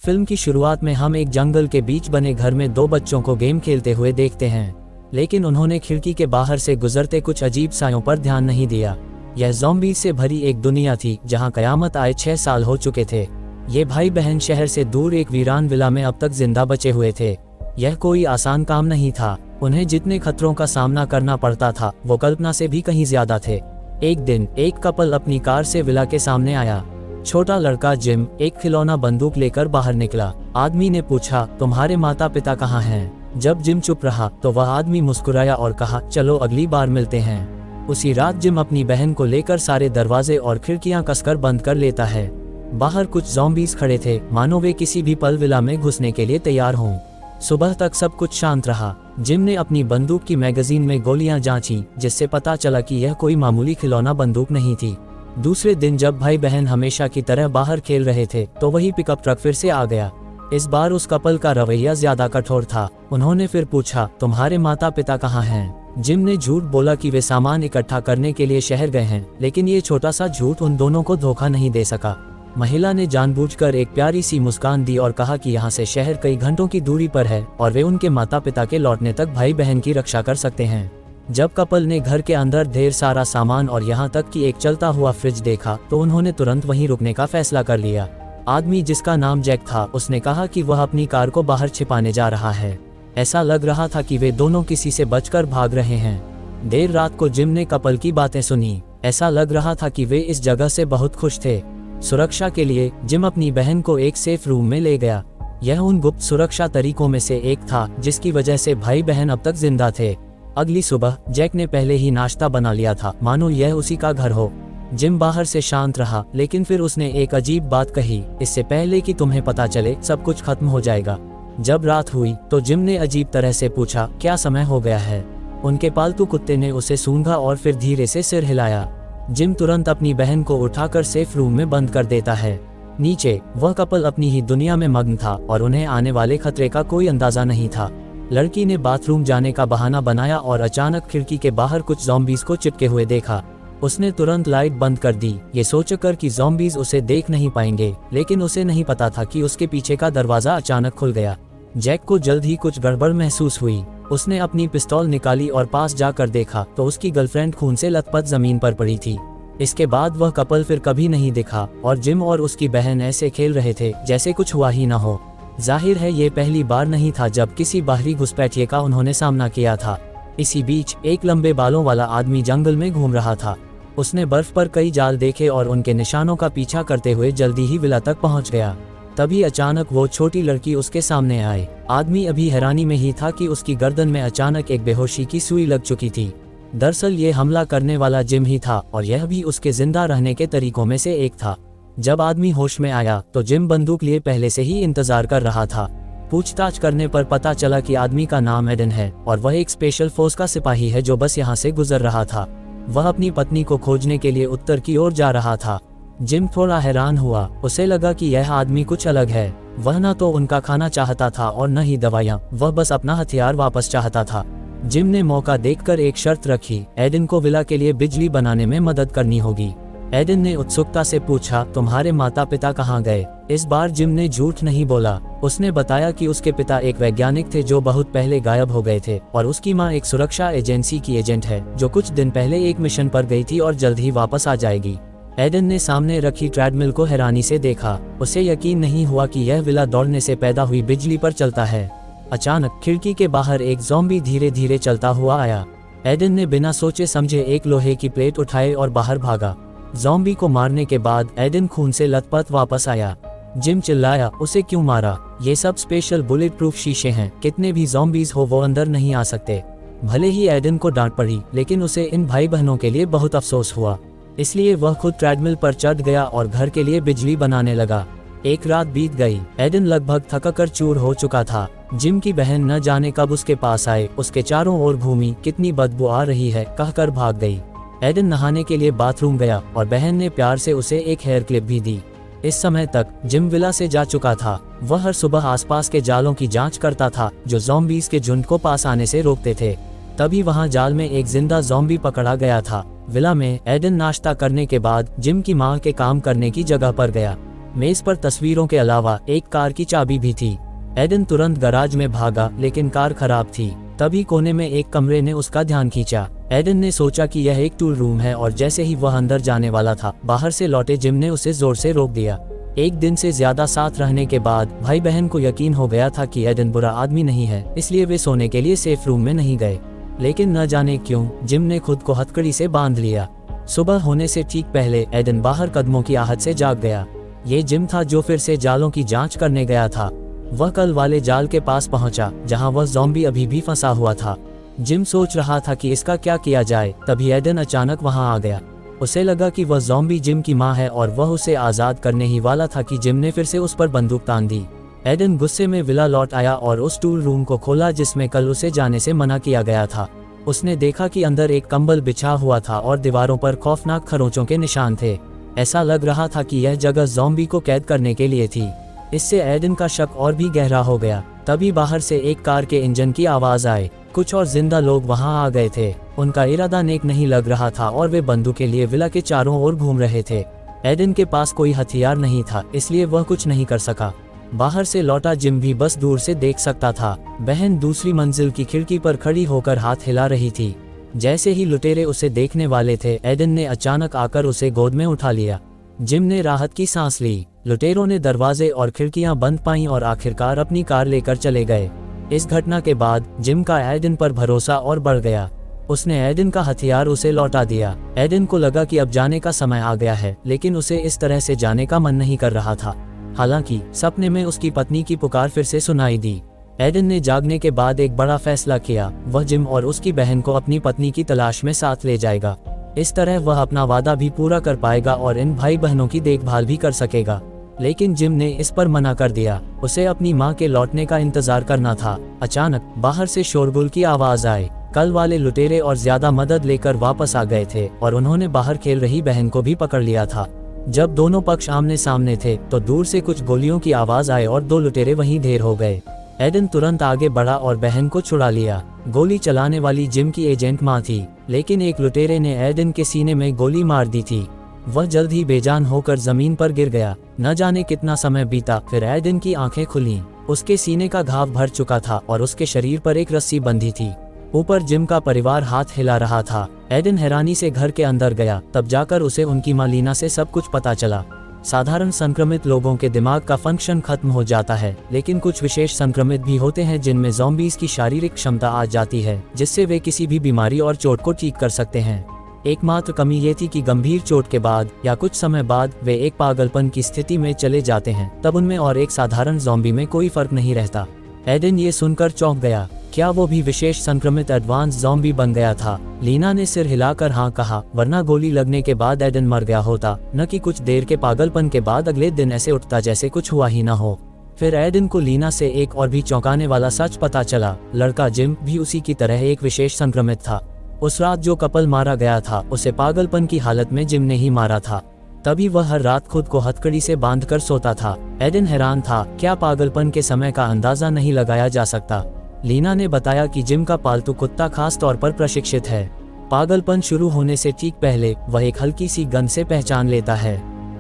Film की शुरुआत में हम एक जंगल के बीच बने घर में दो बच्चों को गेम खेलते हुए देखते हैं, लेकिन उन्होंने खिड़की के बाहर से गुजरते कुछ अजीब सायों पर ध्यान नहीं दिया। यह ज़ॉम्बीज़ से भरी एक दुनिया थी जहां कयामत आए 6 साल हो चुके थे। ये भाई बहन शहर से दूर एक वीरान विला में अब तक जिंदा बचे हुए थे। यह कोई आसान काम नहीं था। उन्हें जितने खतरों का सामना करना पड़ता था वो कल्पना से भी कहीं ज्यादा थे। एक दिन एक कपल अपनी कार से विला के सामने आया। छोटा लड़का जिम एक खिलौना बंदूक लेकर बाहर निकला। आदमी ने पूछा, तुम्हारे माता पिता कहाँ हैं? जब जिम चुप रहा तो वह आदमी मुस्कुराया और कहा, चलो अगली बार मिलते हैं। उसी रात जिम अपनी बहन को लेकर सारे दरवाजे और खिड़कियां कसकर बंद कर लेता है। बाहर कुछ ज़ॉम्बीज़ खड़े थे, मानो वे किसी भी पल विला में घुसने के लिए तैयार हों। सुबह तक सब कुछ शांत रहा। जिम ने अपनी बंदूक की मैगजीन में गोलियां जांची, जिससे पता चला कि यह कोई मामूली खिलौना बंदूक नहीं थी। दूसरे दिन जब भाई बहन हमेशा की तरह बाहर खेल रहे थे तो वही पिकअप ट्रक फिर से आ गया। इस बार उस कपल का रवैया ज्यादा कठोर था। उन्होंने फिर पूछा, तुम्हारे माता पिता कहाँ हैं? जिम ने झूठ बोला कि वे सामान इकट्ठा करने के लिए शहर गए हैं, लेकिन ये छोटा सा झूठ उन दोनों को धोखा नहीं दे सका। महिला ने जानबूझकर एक प्यारी सी मुस्कान दी और कहा कि यहाँ से शहर कई घंटों की दूरी पर है और वे उनके माता पिता के लौटने तक भाई बहन की रक्षा कर सकते हैं। जब कपल ने घर के अंदर ढेर सारा सामान और यहाँ तक कि एक चलता हुआ फ्रिज देखा तो उन्होंने तुरंत वहीं रुकने का फैसला कर लिया। आदमी, जिसका नाम जैक था, उसने कहा कि वह अपनी कार को बाहर छिपाने जा रहा है। ऐसा लग रहा था कि वे दोनों किसी से बचकर भाग रहे हैं। देर रात को जिम ने कपल की बातें सुनी। ऐसा लग रहा था कि वे इस जगह से बहुत खुश थे। सुरक्षा के लिए जिम अपनी बहन को एक सेफ रूम में ले गया। यह उन गुप्त सुरक्षा तरीकों में से एक था जिसकी वजह से भाई बहन अब तक जिंदा थे। अगली सुबह जैक ने पहले ही नाश्ता बना लिया था, मानो यह उसी का घर हो। जिम बाहर से शांत रहा, लेकिन फिर उसने एक अजीब बात कही, इससे पहले कि तुम्हें पता चले सब कुछ खत्म हो जाएगा। जब रात हुई तो जिम ने अजीब तरह से पूछा, क्या समय हो गया है? उनके पालतू कुत्ते ने उसे सूंघा और फिर धीरे से सिर हिलाया। जिम तुरंत अपनी बहन को उठाकर सेफ रूम में बंद कर देता है। नीचे वह कपल अपनी ही दुनिया में मग्न था और उन्हें आने वाले खतरे का कोई अंदाजा नहीं था। लड़की ने बाथरूम जाने का बहाना बनाया और अचानक खिड़की के बाहर कुछ ज़ॉम्बीज़ को चिपके हुए देखा। उसने तुरंत लाइट बंद कर दी, ये सोचकर कि ज़ॉम्बीज़ उसे देख नहीं पाएंगे, लेकिन उसे नहीं पता था कि उसके पीछे का दरवाजा अचानक खुल गया। जैक को जल्द ही कुछ गड़बड़ महसूस हुई। उसने अपनी पिस्तौल निकाली और पास जाकर देखा तो उसकी गर्लफ्रेंड खून से लथपथ जमीन पर पड़ी थी। इसके बाद वह कपल फिर कभी नहीं दिखा और जिम और उसकी बहन ऐसे खेल रहे थे जैसे कुछ हुआ ही न हो। जाहिर है ये पहली बार नहीं था जब किसी बाहरी घुसपैठिए का उन्होंने सामना किया था। इसी बीच एक लंबे बालों वाला आदमी जंगल में घूम रहा था। उसने बर्फ पर कई जाल देखे और उनके निशानों का पीछा करते हुए जल्दी ही विला तक पहुंच गया। तभी अचानक वो छोटी लड़की उसके सामने आए। आदमी अभी हैरानी में ही था कि उसकी गर्दन में अचानक एक बेहोशी की सुई लग चुकी थी। दरअसल ये हमला करने वाला जिम ही था और यह भी उसके जिंदा रहने के तरीकों में से एक था। जब आदमी होश में आया तो जिम बंदूक लिए पहले से ही इंतजार कर रहा था। पूछताछ करने पर पता चला कि आदमी का नाम एडन है और वह एक स्पेशल फोर्स का सिपाही है जो बस यहाँ से गुजर रहा था। वह अपनी पत्नी को खोजने के लिए उत्तर की ओर जा रहा था। जिम थोड़ा हैरान हुआ। उसे लगा कि यह आदमी कुछ अलग है। वह न तो उनका खाना चाहता था और न ही दवाइयाँ, वह बस अपना हथियार वापस चाहता था। जिम ने मौका देखकर एक शर्त रखी, एडन को विला के लिए बिजली बनाने में मदद करनी होगी। एडन ने उत्सुकता से पूछा, तुम्हारे माता पिता कहाँ गए? इस बार जिम ने झूठ नहीं बोला। उसने बताया कि उसके पिता एक वैज्ञानिक थे जो बहुत पहले गायब हो गए थे और उसकी माँ एक सुरक्षा एजेंसी की एजेंट है जो कुछ दिन पहले एक मिशन पर गई थी और जल्द ही वापस आ जाएगी। एडन ने सामने रखी ट्रेडमिल को हैरानी से देखा। उसे यकीन नहीं हुआ कि यह विला दौड़ने से पैदा हुई बिजली पर चलता है। अचानक खिड़की के बाहर एक ज़ॉम्बी धीरे धीरे चलता हुआ आया। एडन ने बिना सोचे समझे एक लोहे की प्लेट उठाई और बाहर भागा। ज़ॉम्बी को मारने के बाद एडन खून से लथपथ वापस आया। जिम चिल्लाया, उसे क्यों मारा? ये सब स्पेशल बुलेट प्रूफ शीशे हैं, कितने भी ज़ॉम्बीज़ हो वो अंदर नहीं आ सकते। भले ही एडन को डांट पड़ी, लेकिन उसे इन भाई बहनों के लिए बहुत अफसोस हुआ। इसलिए वह खुद ट्रेडमिल पर चढ़ गया और घर के लिए बिजली बनाने लगा। एक रात बीत गई। एडन लगभग थककर चूर हो चुका था। जिम की बहन न जाने कब उसके पास आए, उसके चारों ओर घूमी, कितनी बदबू आ रही है कहकर भाग गई। एडन नहाने के लिए बाथरूम गया और बहन ने प्यार से उसे एक हेयर क्लिप भी दी। इस समय तक जिम विला से जा चुका था। वह हर सुबह आसपास के जालों की जांच करता था जो ज़ॉम्बीज़ के झुंड को पास आने से रोकते थे। तभी वहां जाल में एक जिंदा ज़ॉम्बी पकड़ा गया था। विला में एडन नाश्ता करने के बाद जिम की मां के काम करने की जगह पर गया। मेज पर तस्वीरों के अलावा एक कार की चाबी भी थी। एडन तुरंत गैराज में भागा, लेकिन कार खराब थी। तभी कोने में एक कमरे ने उसका ध्यान खींचा। एडन ने सोचा कि यह एक टूल रूम है और जैसे ही वह अंदर जाने वाला था, बाहर से लौटे जिम ने उसे जोर से रोक दिया। एक दिन से ज्यादा साथ रहने के बाद भाई बहन को यकीन हो गया था कि एडन बुरा आदमी नहीं है, इसलिए वे सोने के लिए सेफ रूम में नहीं गए। लेकिन न जाने क्यों जिम ने खुद को हथकड़ी से बांध लिया। सुबह होने से ठीक पहले एडन बाहर कदमों की आहट से जाग गया। ये जिम था जो फिर से जालों की जांच करने गया था। वह कल वाले जाल के पास पहुंचा जहां वह ज़ॉम्बी अभी भी फंसा हुआ था। जिम सोच रहा था कि इसका क्या किया जाए, तभी एडन अचानक वहां आ गया। उसे लगा कि वह ज़ॉम्बी जिम की मां है और वह उसे आज़ाद करने ही वाला था कि जिम ने फिर से उस पर बंदूक तान दी। एडन गुस्से में विला लौट आया और उस टूल रूम को खोला जिसमें कल उसे जाने से मना किया गया था। उसने देखा कि अंदर एक कंबल बिछा हुआ था और दीवारों पर खौफनाक खरोंचों के निशान थे। ऐसा लग रहा था कि यह जगह ज़ॉम्बी को कैद करने के लिए थी। इससे एडन का शक और भी गहरा हो गया। तभी बाहर से एक कार के इंजन की आवाज आई। कुछ और जिंदा लोग वहां आ गए थे। उनका इरादा नेक नहीं लग रहा था और वे बंदूक के लिए विला के चारों ओर घूम रहे थे। एडन के पास कोई हथियार नहीं था, इसलिए वह कुछ नहीं कर सका। बाहर से लौटा जिम भी बस दूर से देख सकता था। बहन दूसरी मंजिल की खिड़की पर खड़ी होकर हाथ हिला रही थी। जैसे ही लुटेरे उसे देखने वाले थे, एडन ने अचानक आकर उसे गोद में उठा लिया। जिम ने राहत की सांस ली। लुटेरों ने दरवाजे और खिड़कियां बंद पाईं और आखिरकार अपनी कार लेकर चले गए। इस घटना के बाद जिम का एडन पर भरोसा और बढ़ गया। उसने एडन का हथियार उसे लौटा दिया। एडन को लगा कि अब जाने का समय आ गया है, लेकिन उसे इस तरह से जाने का मन नहीं कर रहा था। हालांकि सपने में उसकी पत्नी की पुकार फिर से सुनाई दी। एडन ने जागने के बाद एक बड़ा फैसला किया। वह जिम और उसकी बहन को अपनी पत्नी की तलाश में साथ ले जाएगा। इस तरह वह अपना वादा भी पूरा कर पाएगा और इन भाई बहनों की देखभाल भी कर सकेगा। लेकिन जिम ने इस पर मना कर दिया। उसे अपनी मां के लौटने का इंतजार करना था। अचानक बाहर से शोरगुल की आवाज आई। कल वाले लुटेरे और ज्यादा मदद लेकर वापस आ गए थे और उन्होंने बाहर खेल रही बहन को भी पकड़ लिया था। जब दोनों पक्ष आमने सामने थे तो दूर से कुछ गोलियों की आवाज आई और दो लुटेरे वहीं ढेर हो गए। एडन तुरंत आगे बढ़ा और बहन को छुड़ा लिया। गोली चलाने वाली जिम की एजेंट मां थी, लेकिन एक लुटेरे ने एडन के सीने में गोली मार दी थी। वह जल्द ही बेजान होकर जमीन पर गिर गया। न जाने कितना समय बीता, फिर एडन की आंखें खुलीं। उसके सीने का घाव भर चुका था और उसके शरीर पर एक रस्सी बंधी थी। ऊपर जिम का परिवार हाथ हिला रहा था। एडन हैरानी से घर के अंदर गया, तब जाकर उसे उनकी मां लीना से सब कुछ पता चला। साधारण संक्रमित लोगों के दिमाग का फंक्शन खत्म हो जाता है, लेकिन कुछ विशेष संक्रमित भी होते हैं जिनमें ज़ॉम्बीज़ की शारीरिक क्षमता आ जाती है, जिससे वे किसी भी बीमारी और चोट को ठीक कर सकते हैं। एकमात्र कमी ये थी कि गंभीर चोट के बाद या कुछ समय बाद वे एक पागलपन की स्थिति में चले जाते हैं। तब उनमें और एक साधारण ज़ॉम्बी में कोई फर्क नहीं रहता। एडन ये सुनकर चौंक गया। क्या वो भी विशेष संक्रमित एडवांस ज़ॉम्बी बन गया था? लीना ने सिर हिलाकर हाँ कहा, वरना गोली लगने के बाद एडन मर गया होता, न कि कुछ देर के पागलपन के बाद अगले दिन ऐसे उठता जैसे कुछ हुआ ही ना हो। फिर एडन को लीना से एक और भी चौंकाने वाला सच पता चला। लड़का जिम भी उसी की तरह एक विशेष संक्रमित था। उस रात जो कपल मारा गया था, उसे पागलपन की हालत में जिम ने ही मारा था। तभी वह हर रात खुद को हथकड़ी से बांधकर सोता था। एडन हैरान था, क्या पागलपन के समय का अंदाजा नहीं लगाया जा सकता? लीना ने बताया कि जिम का पालतू कुत्ता खास तौर पर प्रशिक्षित है। पागलपन शुरू होने से ठीक पहले वह एक हल्की सी गंध से पहचान लेता है।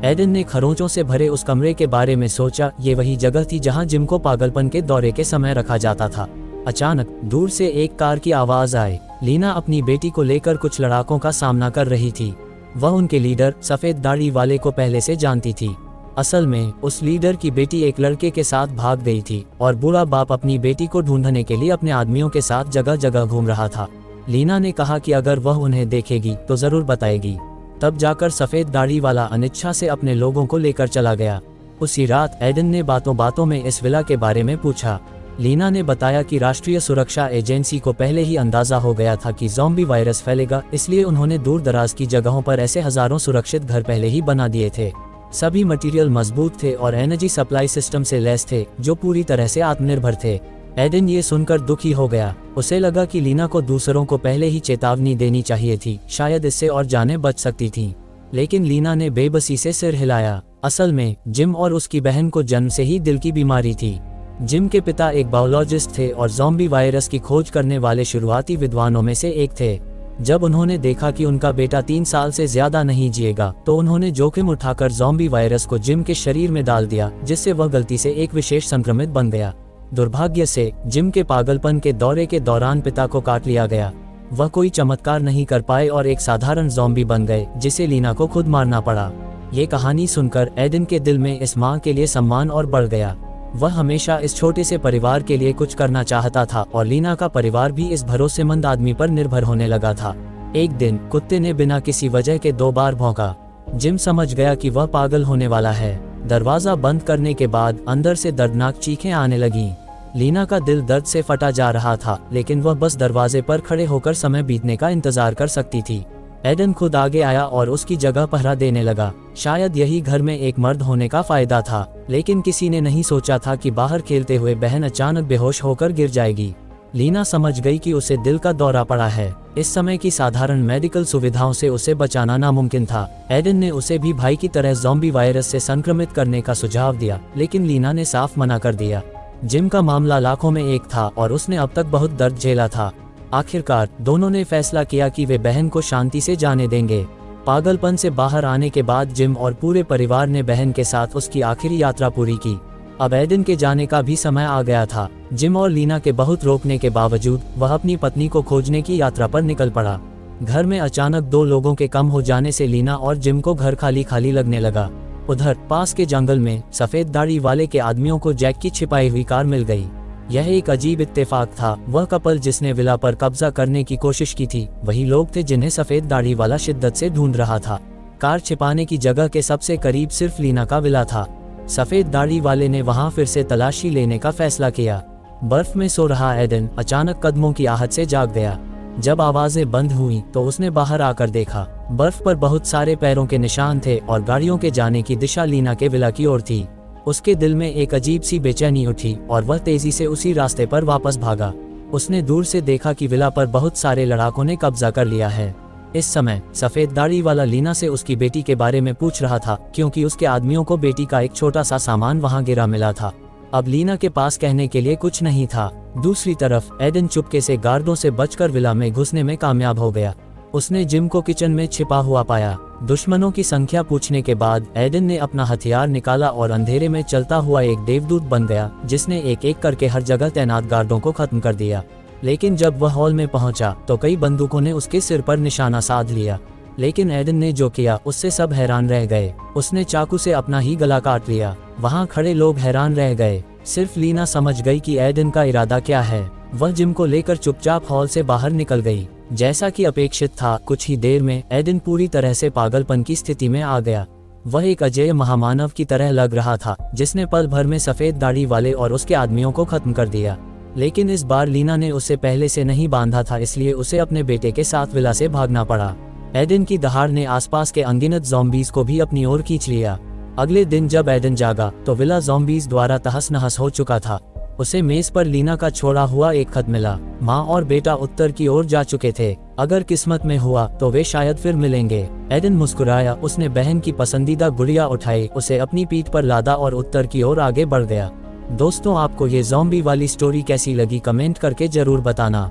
एडन ने खरोंचों से भरे उस कमरे के बारे में सोचा। ये वही जगह थी जहां जिम को पागलपन के दौरे के समय रखा जाता था। अचानक दूर से एक कार की आवाज आई। लीना अपनी बेटी को लेकर कुछ लड़ाकों का सामना कर रही थी। वह उनके लीडर सफेद दाढ़ी वाले को पहले से जानती थी। असल में उस लीडर की बेटी एक लड़के के साथ भाग गई थी और बूढ़ा बाप अपनी बेटी को ढूंढने के लिए अपने आदमियों के साथ जगह जगह घूम रहा था। लीना ने कहा कि अगर वह उन्हें देखेगी तो जरूर बताएगी। तब जाकर सफेद दाढ़ी वाला अनिच्छा से अपने लोगों को लेकर चला गया। उसी रात एडन ने बातों बातों में इस विला के बारे में पूछा। लीना ने बताया कि राष्ट्रीय सुरक्षा एजेंसी को पहले ही अंदाजा हो गया था कि ज़ॉम्बी वायरस फैलेगा, इसलिए उन्होंने दूर दराज की जगहों पर ऐसे हजारों सुरक्षित घर पहले ही बना दिए थे। सभी मटेरियल मजबूत थे और एनर्जी सप्लाई सिस्टम से लैस थे, जो पूरी तरह से आत्मनिर्भर थे। एडन ये सुनकर दुखी हो गया। उसे लगा कि लीना को दूसरों को पहले ही चेतावनी देनी चाहिए थी, शायद इससे और जानें बच सकती थीं। लेकिन लीना ने बेबसी से सिर हिलाया। असल में जिम और उसकी बहन को जन्म से ही दिल की बीमारी थी। जिम के पिता एक बायोलॉजिस्ट थे और ज़ॉम्बी वायरस की खोज करने वाले शुरुआती विद्वानों में से एक थे। जब उन्होंने देखा कि उनका बेटा 3 साल से ज्यादा नहीं जिएगा, तो उन्होंने जोखिम उठाकर ज़ॉम्बी वायरस को जिम के शरीर में डाल दिया, जिससे वह गलती से एक विशेष संक्रमित बन गया। दुर्भाग्य से जिम के पागलपन के दौरे के दौरान पिता को काट लिया गया। वह कोई चमत्कार नहीं कर पाए और एक साधारण ज़ॉम्बी बन गए, जिसे लीना को खुद मारना पड़ा। ये कहानी सुनकर एडन के दिल में इस माँ के लिए सम्मान और बढ़ गया। वह हमेशा इस छोटे से परिवार के लिए कुछ करना चाहता था और लीना का परिवार भी इस भरोसेमंद आदमी पर निर्भर होने लगा था। एक दिन कुत्ते ने बिना किसी वजह के 2 बार भौंका। जिम समझ गया कि वह पागल होने वाला है। दरवाजा बंद करने के बाद अंदर से दर्दनाक चीखें आने लगीं। लीना का दिल दर्द से फटा जा रहा था, लेकिन वह बस दरवाजे पर खड़े होकर समय बीतने का इंतजार कर सकती थी। एडन खुद आगे आया और उसकी जगह पहरा देने लगा। शायद यही घर में एक मर्द होने का फायदा था, लेकिन किसी ने नहीं सोचा था कि बाहर खेलते हुए बहन अचानक बेहोश होकर गिर जाएगी। लीना समझ गई कि उसे दिल का दौरा पड़ा है। इस समय की साधारण मेडिकल सुविधाओं से उसे बचाना नामुमकिन था। एडन ने उसे भी भाई की तरह ज़ॉम्बी वायरस से संक्रमित करने का सुझाव दिया, लेकिन लीना ने साफ मना कर दिया। जिम का मामला लाखों में एक था और उसने अब तक बहुत दर्द झेला था। आखिरकार दोनों ने फैसला किया कि वे बहन को शांति से जाने देंगे। पागलपन से बाहर आने के बाद जिम और पूरे परिवार ने बहन के साथ उसकी आखिरी यात्रा पूरी की। अब एडन के जाने का भी समय आ गया था। जिम और लीना के बहुत रोकने के बावजूद वह अपनी पत्नी को खोजने की यात्रा पर निकल पड़ा। घर में अचानक 2 लोगों के कम हो जाने से लीना और जिम को घर खाली खाली लगने लगा। उधर पास के जंगल में सफेद दाढ़ी वाले के आदमियों को जैक की छिपाई हुई कार मिल गई। यह एक अजीब इत्तेफाक था। वह कपल जिसने विला पर कब्जा करने की कोशिश की थी, वही लोग थे जिन्हें सफेद दाढ़ी वाला शिद्दत से ढूंढ रहा था। कार छिपाने की जगह के सबसे करीब सिर्फ लीना का विला था। सफेद दाढ़ी वाले ने वहां फिर से तलाशी लेने का फैसला किया। बर्फ में सो रहा एडन अचानक कदमों की आहट से जाग गया। जब आवाजें बंद हुई तो उसने बाहर आकर देखा। बर्फ पर बहुत सारे पैरों के निशान थे और गाड़ियों के जाने की दिशा लीना के विला की ओर थी। उसके दिल में एक अजीब सी बेचैनी उठी और वह तेजी से उसी रास्ते पर वापस भागा। उसने दूर से देखा कि विला पर बहुत सारे लड़ाकों ने कब्जा कर लिया है। इस समय सफेद दाढ़ी वाला लीना से उसकी बेटी के बारे में पूछ रहा था, क्योंकि उसके आदमियों को बेटी का एक छोटा सा सामान वहां गिरा मिला था। अब लीना के पास कहने के लिए कुछ नहीं था। दूसरी तरफ एडन चुपके से गार्डों से बचकर विला में घुसने में कामयाब हो गया। उसने जिम को किचन में छिपा हुआ पाया। दुश्मनों की संख्या पूछने के बाद एडन ने अपना हथियार निकाला और अंधेरे में चलता हुआ एक देवदूत बन गया, जिसने एक एक करके हर जगह तैनात गार्डों को खत्म कर दिया। लेकिन जब वह हॉल में पहुंचा तो कई बंदूकों ने उसके सिर पर निशाना साध लिया। लेकिन एडन ने जो किया उससे सब हैरान रह गए। उसने चाकू से अपना ही गला काट लिया। वहां खड़े लोग हैरान रह गए। सिर्फ लीना समझ गई कि एडन का इरादा क्या है। वह जिम को लेकर चुपचाप हॉल से बाहर निकल गई। जैसा कि अपेक्षित था, कुछ ही देर में एडन पूरी तरह से पागलपन की स्थिति में आ गया। वह एक अजेय महामानव की तरह लग रहा था, जिसने पल भर में सफेद दाढ़ी वाले और उसके आदमियों को खत्म कर दिया। लेकिन इस बार लीना ने उसे पहले से नहीं बांधा था, इसलिए उसे अपने बेटे के साथ विला से भागना पड़ा। एडन की दहाड़ ने आसपास के अनगिनत ज़ॉम्बीज को भी अपनी ओर खींच लिया। अगले दिन जब एडन जागा तो विला ज़ॉम्बीज द्वारा तहस नहस हो चुका था। उसे मेज पर लीना का छोड़ा हुआ एक खत मिला। माँ और बेटा उत्तर की ओर जा चुके थे। अगर किस्मत में हुआ तो वे शायद फिर मिलेंगे। एडन मुस्कुराया। उसने बहन की पसंदीदा गुड़िया उठाई, उसे अपनी पीठ पर लादा और उत्तर की ओर आगे बढ़ गया। दोस्तों, आपको ये ज़ॉम्बी वाली स्टोरी कैसी लगी कमेंट करके जरूर बताना।